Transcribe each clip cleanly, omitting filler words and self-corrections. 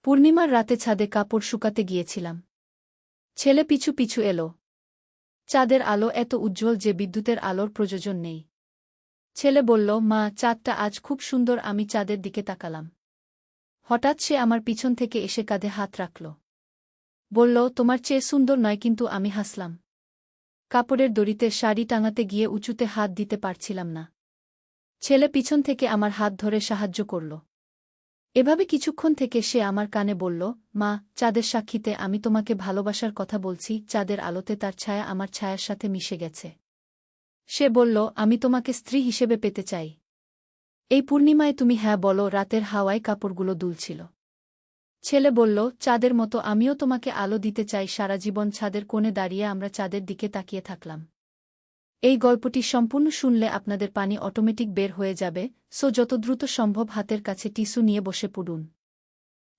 পূর্ণিমার রাতে ছাদে কাপড় শুকাতে গিয়েছিলাম। ছেলে পিছু পিছু এলো। চাঁদের আলো এত উজ্জ্বল যে বিদ্যুতের আলোর প্রয়োজন নেই। ছেলে বলল, মা, চাঁদটা আজ খুব সুন্দর। আমি চাঁদের দিকে তাকালাম। হঠাৎ সে আমার পিছন থেকে এসে কাঁধে হাত রাখল। বলল, তোমার চেয়ে সুন্দর নয়। কিন্তু আমি হাসলাম। কাপড়ের দড়িতে শাড়ি টাঙাতে গিয়ে উঁচুতে হাত দিতে পারছিলাম না। ছেলে পিছন থেকে আমার হাত ধরে সাহায্য করল। এভাবে কিছুক্ষণ থেকে সে আমার কানে বলল, মা, চাঁদের সাক্ষীতে আমি তোমাকে ভালোবাসার কথা বলছি। চাঁদের আলোতে তার ছায়া আমার ছায়ার সাথে মিশে গেছে। সে বলল, আমি তোমাকে স্ত্রী হিসেবে পেতে চাই। এই পূর্ণিমায় তুমি হ্যাঁ বলো। রাতের হাওয়ায় কাপড়গুলো দুলছিল। ছেলে বলল, চাঁদের মতো আমিও তোমাকে আলো দিতে চাই। সারা জীবন ছাদের কোণে দাঁড়িয়ে আমরা চাঁদের দিকে তাকিয়ে থাকলাম। এই গল্পটি সম্পূর্ণ শুনলে আপনাদের পানি অটোমেটিক বের হয়ে যাবে, সো যত দ্রুত সম্ভব হাতের কাছে টিস্যু নিয়ে বসে পড়ুন।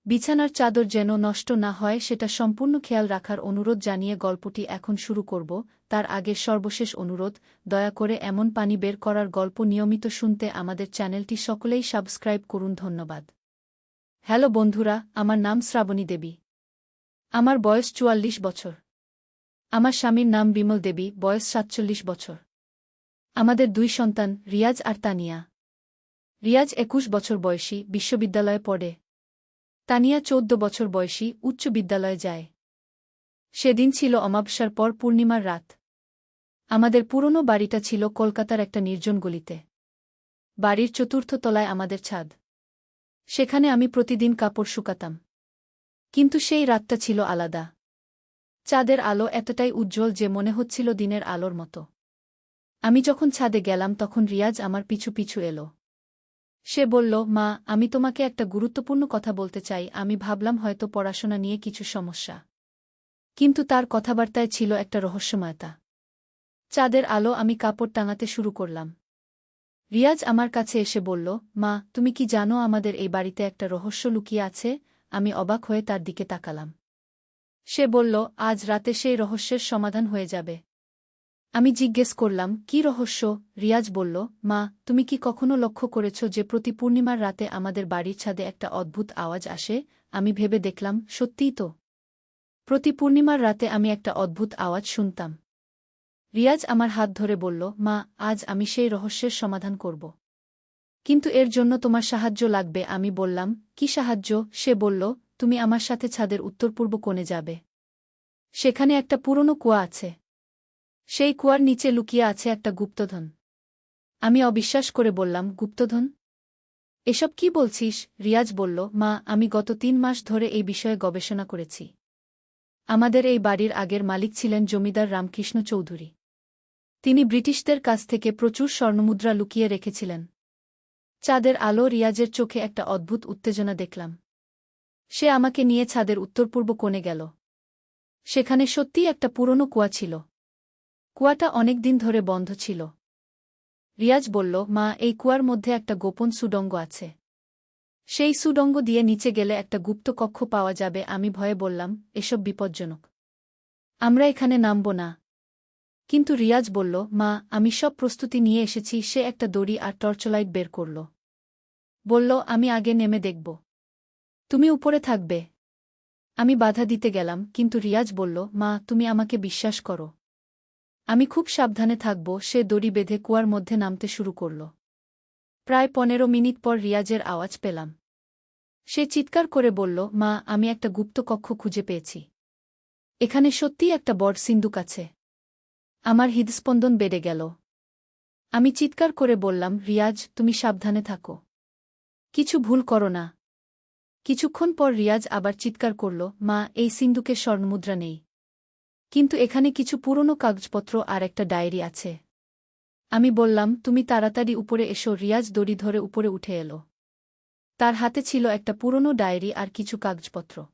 বিছানার চাদর যেন নষ্ট না হয় সেটা সম্পূর্ণ খেয়াল রাখার অনুরোধ জানিয়ে গল্পটি এখন শুরু করব। তার আগে সর্বশেষ অনুরোধ, দয়া করে এমন পানি বের করার গল্প নিয়মিত শুনতে আমাদের চ্যানেলটি সকলেই সাবস্ক্রাইব করুন। ধন্যবাদ। হ্যালো বন্ধুরা, আমার নাম শ্রাবণী দেবী। আমার বয়স ৪৪ বছর। আমার স্বামীর নাম বিমল দেবী, বয়স ৪৭ বছর। আমাদের ২ সন্তান, রিয়াজ আর তানিয়া। রিয়াজ ২১ বছর বয়সী, বিশ্ববিদ্যালয়ে পড়ে। তানিয়া ১৪ বছর বয়সী, উচ্চ বিদ্যালয়ে যায়। সেদিন ছিল অমাবস্যার পর পূর্ণিমার রাত। আমাদের পুরনো বাড়িটা ছিল কলকাতার একটা নির্জন গলিতে। বাড়ির চতুর্থ তলায় আমাদের ছাদ। সেখানে আমি প্রতিদিন কাপড় শুকাতাম। কিন্তু সেই রাতটা ছিল আলাদা। চাঁদের আলো এতটাই উজ্জ্বল যে মনে হচ্ছিল দিনের আলোর মতো। আমি যখন ছাদে গেলাম তখন রিয়াজ আমার পিছু পিছু এলো। সে বলল, মা, আমি তোমাকে একটা গুরুত্বপূর্ণ কথা বলতে চাই। আমি ভাবলাম হয়তো পড়াশোনা নিয়ে কিছু সমস্যা। কিন্তু তার কথাবার্তায় ছিল একটা রহস্যময়তা। চাঁদের আলো আমি কাপড় টাঙাতে শুরু করলাম। রিয়াজ আমার কাছে এসে বলল, মা, তুমি কি জানো আমাদের এই বাড়িতে একটা রহস্য লুকিয়ে আছে? আমি অবাক হয়ে তার দিকে তাকালাম। সে বলল, আজ রাতে সেই রহস্যের সমাধান হয়ে যাবে। আমি জিজ্ঞেস করলাম, কী রহস্য? রিয়াজ বলল, মা, তুমি কি কখনো লক্ষ্য করেছ যে প্রতি পূর্ণিমার রাতে আমাদের বাড়ির ছাদে একটা অদ্ভুত আওয়াজ আসে? আমি ভেবে দেখলাম, সত্যিই তো। প্রতি পূর্ণিমার রাতে আমি একটা অদ্ভুত আওয়াজ শুনতাম। রিয়াজ আমার হাত ধরে বলল, মা, আজ আমি সেই রহস্যের সমাধান করব। কিন্তু এর জন্য তোমার সাহায্য লাগবে। আমি বললাম, কি সাহায্য? সে বলল, তুমি আমার সাথে ছাদের উত্তর-পূর্ব কোণে যাবে। সেখানে একটা পুরনো কুয়া আছে। সেই কুয়ার নিচে লুকিয়ে আছে একটা গুপ্তধন। আমি অবিশ্বাস করে বললাম, গুপ্তধন? এসব কি বলছিস? রিয়াজ বলল, মা, আমি গত ৩ মাস ধরে এই বিষয়ে গবেষণা করেছি। আমাদের এই বাড়ির আগের মালিক ছিলেন জমিদার রামকৃষ্ণ চৌধুরী। তিনি ব্রিটিশদের কাছ থেকে প্রচুর স্বর্ণমুদ্রা লুকিয়ে রেখেছিলেন। চাঁদের আলো রিয়াজের চোখে একটা অদ্ভুত উত্তেজনা দেখলাম। সে আমাকে নিয়ে ছাদের উত্তর-পূর্ব কোণে গেল। সেখানে সত্যিই একটা পুরনো কুয়া ছিল। কুয়াটা অনেক দিন ধরে বন্ধ ছিল। রিয়াজ বলল, মা, এই কুয়ার মধ্যে একটা গোপন সুড়ঙ্গ আছে। সেই সুড়ঙ্গ দিয়ে নিচে গেলে একটা গুপ্ত কক্ষ পাওয়া যাবে। আমি ভয়ে বললাম, এসব বিপজ্জনক। আমরা এখানে নামব না। কিন্তু রিয়াজ বলল, মা, আমি সব প্রস্তুতি নিয়ে এসেছি। সে একটা দড়ি আর টর্চলাইট বের করল। বলল, আমি আগে নেমে দেখব। তুমি উপরে থাকবে। আমি বাধা দিতে গেলাম, কিন্তু রিয়াজ বলল, মা, তুমি আমাকে বিশ্বাস করো। আমি খুব সাবধানে থাকব। সে দড়ি বেঁধে কুয়ার মধ্যে নামতে শুরু করল। প্রায় ১৫ মিনিট পর রিয়াজের আওয়াজ পেলাম। সে চিৎকার করে বলল, মা, আমি একটা গুপ্ত কক্ষ খুঁজে পেয়েছি। এখানে সত্যিই একটা বড় সিন্দুক আছে। আমার হৃদস্পন্দন বেড়ে গেল। আমি চিৎকার করে বললাম, রিয়াজ, তুমি সাবধানে থাকো। কিছু ভুল করো না। কিছুক্ষণ পর রিয়াজ আবার চিৎকার করল, মা, এই সিন্দুকে স্বর্ণমুদ্রা নেই। কিন্তু এখানে কিছু পুরনো কাগজপত্র আর একটা ডায়েরি আছে। আমি বললাম, তুমি তাড়াতাড়ি উপরে এসো। রিয়াজ দড়ি ধরে উপরে উঠে এলো। তার হাতে ছিল একটা পুরনো ডায়েরি আর কিছু কাগজপত্র।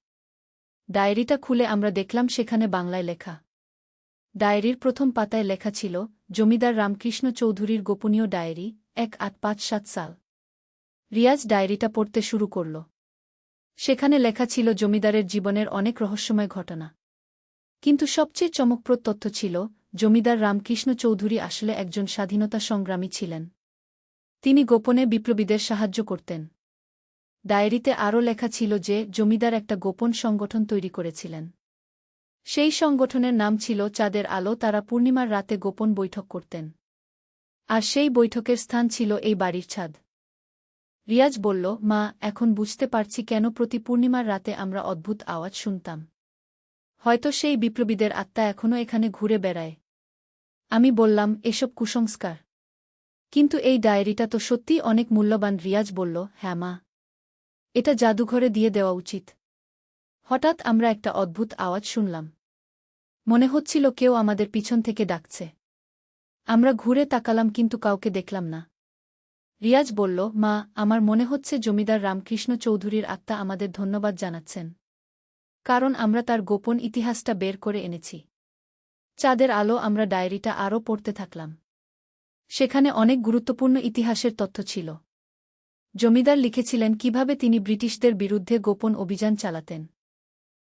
ডায়েরিটা খুলে আমরা দেখলাম সেখানে বাংলায় লেখা। ডায়েরির প্রথম পাতায় লেখা ছিল, জমিদার রামকৃষ্ণ চৌধুরীর গোপনীয় ডায়েরি, ১৮৫৭ সাল। রিয়াজ ডায়েরিটা পড়তে শুরু করল। সেখানে লেখা ছিল জমিদারের জীবনের অনেক রহস্যময় ঘটনা। কিন্তু সবচেয়ে চমকপ্রদ তথ্য ছিল, জমিদার রামকৃষ্ণ চৌধুরী আসলে একজন স্বাধীনতা সংগ্রামী ছিলেন। তিনি গোপনে বিপ্লবীদের সাহায্য করতেন। ডায়েরিতে আরও লেখা ছিল যে জমিদার একটা গোপন সংগঠন তৈরি করেছিলেন। সেই সংগঠনের নাম ছিল চাঁদের আলো। তারা পূর্ণিমার রাতে গোপন বৈঠক করতেন। আর সেই বৈঠকের স্থান ছিল এই বাড়ির ছাদ। রিয়াজ বলল, মা, এখন বুঝতে পারছি কেন প্রতি পূর্ণিমার রাতে আমরা অদ্ভুত আওয়াজ শুনতাম। হয়তো সেই বিপ্লবীদের আত্মা এখনও এখানে ঘুরে বেড়ায়। আমি বললাম, এসব কুসংস্কার। কিন্তু এই ডায়েরিটা তো সত্যিই অনেক মূল্যবান। রিয়াজ বলল, হ্যাঁ মা, এটা জাদুঘরে দিয়ে দেওয়া উচিত। হঠাৎ আমরা একটা অদ্ভুত আওয়াজ শুনলাম। মনে হচ্ছিল কেউ আমাদের পিছন থেকে ডাকছে। আমরা ঘুরে তাকালাম কিন্তু কাউকে দেখলাম না। রিয়াজ বলল, মা, আমার মনে হচ্ছে জমিদার রামকৃষ্ণ চৌধুরীর আত্মা আমাদের ধন্যবাদ জানাচ্ছেন। কারণ আমরা তার গোপন ইতিহাসটা বের করে এনেছি। চাঁদের আলো। আমরা ডায়েরিটা আরও পড়তে থাকলাম। সেখানে অনেক গুরুত্বপূর্ণ ইতিহাসের তথ্য ছিল। জমিদার লিখেছিলেন কিভাবে তিনি ব্রিটিশদের বিরুদ্ধে গোপন অভিযান চালাতেন।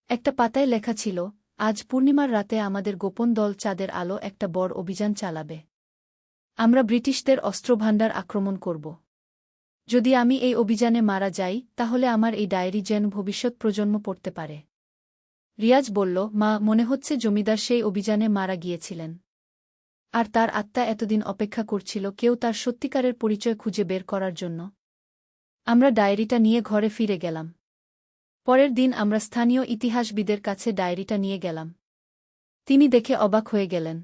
একটা পাতায় লেখা ছিল, আজ পূর্ণিমার রাতে আমাদের গোপন দল চাঁদের আলো একটা বড় অভিযান চালাবে। আমরা ব্রিটিশদের অস্ত্রভাণ্ডার আক্রমণ করব। যদি আমি এই অভিযানে মারা যাই তাহলে আমার এই ডায়েরি যেন ভবিষ্যৎ প্রজন্ম পড়তে পারে। রিয়াজ বলল, মা, মনে হচ্ছে জমিদার সেই অভিযানে মারা গিয়েছিলেন। আর তার আত্মা এতদিন অপেক্ষা করছিল কেউ তার সত্যিকারের পরিচয় খুঁজে বের করার জন্য। আমরা ডায়েরিটা নিয়ে ঘরে ফিরে গেলাম। পরের দিন আমরা স্থানীয় ইতিহাসবিদের কাছে ডায়েরিটা নিয়ে গেলাম। তিনি দেখে অবাক হয়ে গেলেন।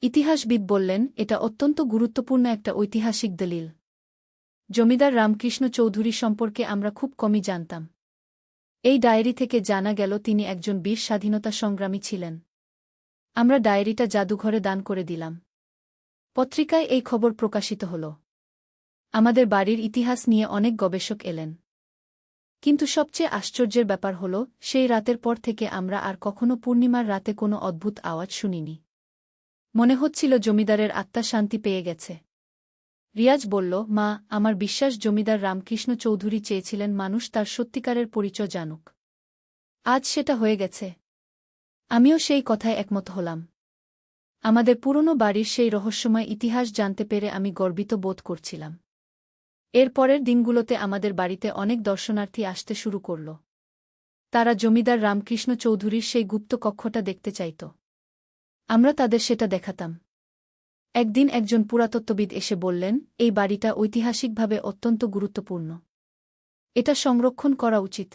ইতিহাসবিদ বললেন, এটা অত্যন্ত গুরুত্বপূর্ণ একটা ঐতিহাসিক দলিল। জমিদার রামকৃষ্ণ চৌধুরী সম্পর্কে আমরা খুব কমই জানতাম। এই ডায়েরি থেকে জানা গেল তিনি একজন বীর স্বাধীনতা সংগ্রামী ছিলেন। আমরা ডায়েরিটা জাদুঘরে দান করে দিলাম। পত্রিকায় এই খবর প্রকাশিত হল। আমাদের বাড়ির ইতিহাস নিয়ে অনেক গবেষক এলেন। কিন্তু সবচেয়ে আশ্চর্যের ব্যাপার হল, সেই রাতের পর থেকে আমরা আর কখনো পূর্ণিমার রাতে কোনো অদ্ভুত আওয়াজ শুনিনি। মনে হচ্ছিল জমিদারের আত্মা শান্তি পেয়ে গেছে। রিয়াজ বলল, মা, আমার বিশ্বাস জমিদার রামকৃষ্ণ চৌধুরী চেয়েছিলেন মানুষ তার সত্যিকারের পরিচয় জানুক। আজ সেটা হয়ে গেছে। আমিও সেই কথায় একমত হলাম। আমাদের পুরনো বাড়ির সেই রহস্যময় ইতিহাস জানতে পেরে আমি গর্বিত বোধ করছিলাম। এর পরের দিনগুলোতে আমাদের বাড়িতে অনেক দর্শনার্থী আসতে শুরু করল। তারা জমিদার রামকৃষ্ণ চৌধুরীর সেই গুপ্ত কক্ষটা দেখতে চাইত। আমরা তাদের সেটা দেখাতাম। একদিন একজন পুরাতত্ত্ববিদ এসে বললেন, এই বাড়িটা ঐতিহাসিকভাবে অত্যন্ত গুরুত্বপূর্ণ। এটা সংরক্ষণ করা উচিত।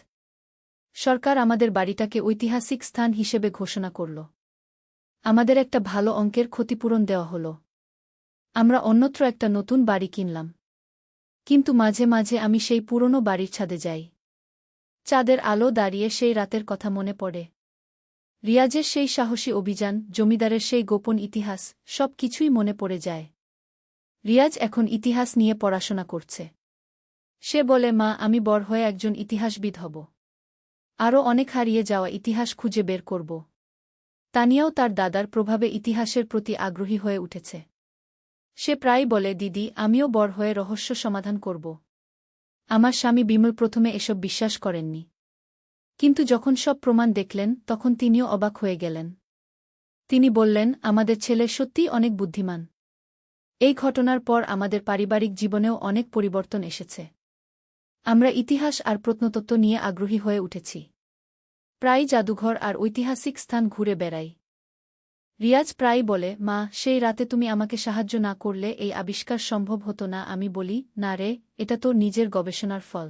সরকার আমাদের বাড়িটাকে ঐতিহাসিক স্থান হিসেবে ঘোষণা করল। আমাদের একটা ভালো অঙ্কের ক্ষতিপূরণ দেওয়া হল। আমরা অন্যত্র একটা নতুন বাড়ি কিনলাম। কিন্তু মাঝে মাঝে আমি সেই পুরনো বাড়ির ছাদে যাই। চাঁদের আলো দাঁড়িয়ে সেই রাতের কথা মনে পড়ে। রিয়াজের সেই সাহসী অভিযান, জমিদারের সেই গোপন ইতিহাস, সব কিছুই মনে পড়ে যায়। রিয়াজ এখন ইতিহাস নিয়ে পড়াশোনা করছে। সে বলে, মা, আমি বড় হয়ে একজন ইতিহাসবিদ হব। আরও অনেক হারিয়ে যাওয়া ইতিহাস খুঁজে বের করব। তানিয়াও তার দাদার প্রভাবে ইতিহাসের প্রতি আগ্রহী হয়ে উঠেছে। সে প্রায় বলে, দিদি, আমিও বড় হয়ে রহস্য সমাধান করব। আমার স্বামী বিমল প্রথমে এসব বিশ্বাস করেননি। কিন্তু যখন সব প্রমাণ দেখলেন তখন তিনিও অবাক হয়ে গেলেন। তিনি বললেন, আমাদের ছেলে সত্যিই অনেক বুদ্ধিমান। এই ঘটনার পর আমাদের পারিবারিক জীবনেও অনেক পরিবর্তন এসেছে। আমরা ইতিহাস আর প্রত্নতত্ত্ব নিয়ে আগ্রহী হয়ে উঠেছি। প্রায় জাদুঘর আর ঐতিহাসিক স্থান ঘুরে বেড়াই। রিয়াজ প্রায় বলে, মা, সেই রাতে তুমি আমাকে সাহায্য না করলে এই আবিষ্কার সম্ভব হতো না। আমি বলি, না রে, এটা তোর নিজের গবেষণার ফল।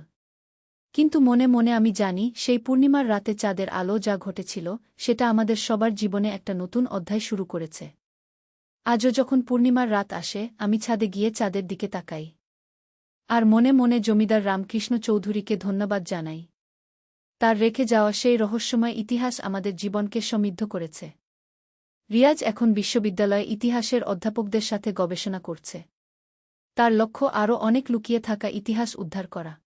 কিন্তু মনে মনে আমি জানি, সেই পূর্ণিমার রাতে চাঁদের আলো যা ঘটেছিল সেটা আমাদের সবার জীবনে একটা নতুন অধ্যায় শুরু করেছে। আজও যখন পূর্ণিমার রাত আসে আমি ছাদে গিয়ে চাঁদের দিকে তাকাই। আর মনে মনে জমিদার রামকৃষ্ণ চৌধুরীকে ধন্যবাদ জানাই। তার রেখে যাওয়া সেই রহস্যময় ইতিহাস আমাদের জীবনকে সমৃদ্ধ করেছে। রিয়াজ এখন বিশ্ববিদ্যালয়ে ইতিহাসের অধ্যাপকদের সাথে গবেষণা করছে। তার লক্ষ্য আরও অনেক লুকিয়ে থাকা ইতিহাস উদ্ধার করা।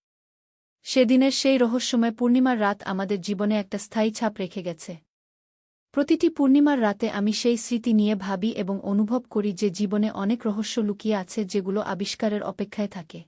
সেদিনের সেই রহস্যময় পূর্ণিমার রাত আমাদের জীবনে একটা স্থায়ী ছাপ রেখে গেছে। প্রতিটি পূর্ণিমার রাতে আমি সেই স্মৃতি নিয়ে ভাবি এবং অনুভব করি যে জীবনে অনেক রহস্য লুকিয়ে আছে যেগুলো আবিষ্কারের অপেক্ষায় থাকে।